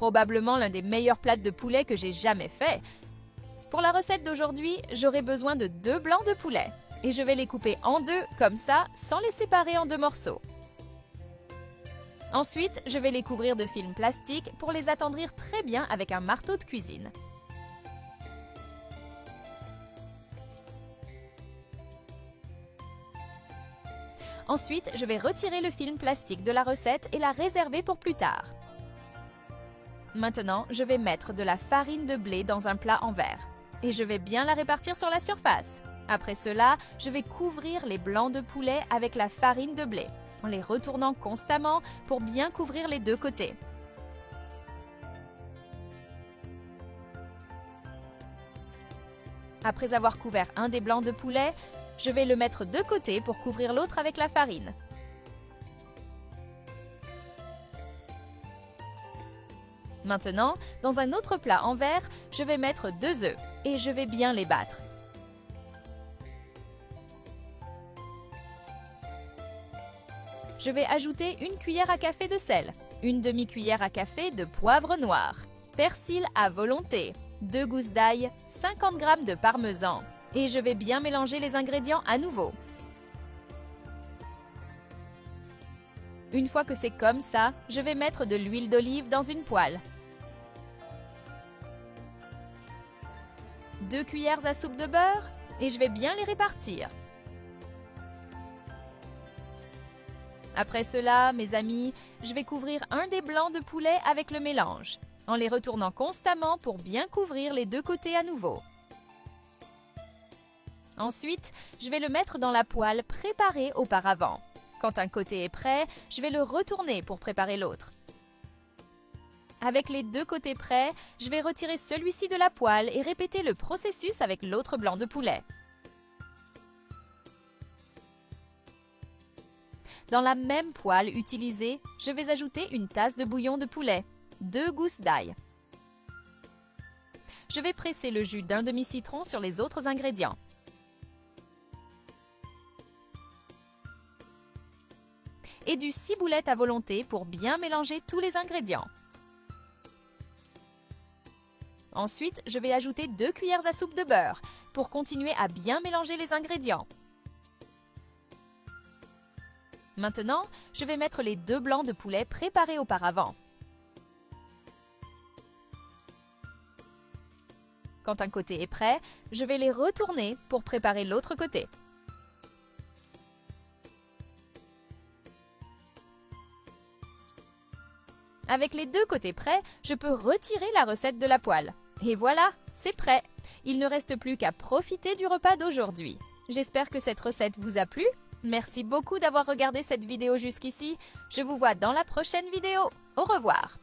probablement l'un des meilleurs plats de poulet que j'ai jamais fait. Pour la recette d'aujourd'hui, j'aurai besoin de 2 blancs de poulet. Et je vais les couper en deux, comme ça, sans les séparer en 2 morceaux. Ensuite, je vais les couvrir de film plastique pour les attendrir très bien avec un marteau de cuisine. Ensuite, je vais retirer le film plastique de la recette et la réserver pour plus tard. Maintenant, je vais mettre de la farine de blé dans un plat en verre. Et je vais bien la répartir sur la surface. Après cela, je vais couvrir les blancs de poulet avec la farine de blé, en les retournant constamment pour bien couvrir les 2 côtés. Après avoir couvert un des blancs de poulet, je vais le mettre de côté pour couvrir l'autre avec la farine. Maintenant, dans un autre plat en verre, je vais mettre 2 œufs et je vais bien les battre. Je vais ajouter 1 cuillère à café de sel, 1 demi-cuillère à café de poivre noir, persil à volonté, 2 gousses d'ail, 50 g de parmesan. Et je vais bien mélanger les ingrédients à nouveau. Une fois que c'est comme ça, je vais mettre de l'huile d'olive dans une poêle. 2 cuillères à soupe de beurre et je vais bien les répartir. Après cela, mes amis, je vais couvrir un des blancs de poulet avec le mélange, en les retournant constamment pour bien couvrir les 2 côtés à nouveau. Ensuite, je vais le mettre dans la poêle préparée auparavant. Quand un côté est prêt, je vais le retourner pour préparer l'autre. Avec les 2 côtés prêts, je vais retirer celui-ci de la poêle et répéter le processus avec l'autre blanc de poulet. Dans la même poêle utilisée, je vais ajouter 1 tasse de bouillon de poulet, 2 gousses d'ail. Je vais presser le jus d'un demi-citron sur les autres ingrédients. Et du ciboulette à volonté pour bien mélanger tous les ingrédients. Ensuite, je vais ajouter 2 cuillères à soupe de beurre pour continuer à bien mélanger les ingrédients. Maintenant, je vais mettre les 2 blancs de poulet préparés auparavant. Quand un côté est prêt, je vais les retourner pour préparer l'autre côté. Avec les 2 côtés prêts, je peux retirer la recette de la poêle. Et voilà, c'est prêt! Il ne reste plus qu'à profiter du repas d'aujourd'hui. J'espère que cette recette vous a plu. Merci beaucoup d'avoir regardé cette vidéo jusqu'ici. Je vous vois dans la prochaine vidéo. Au revoir!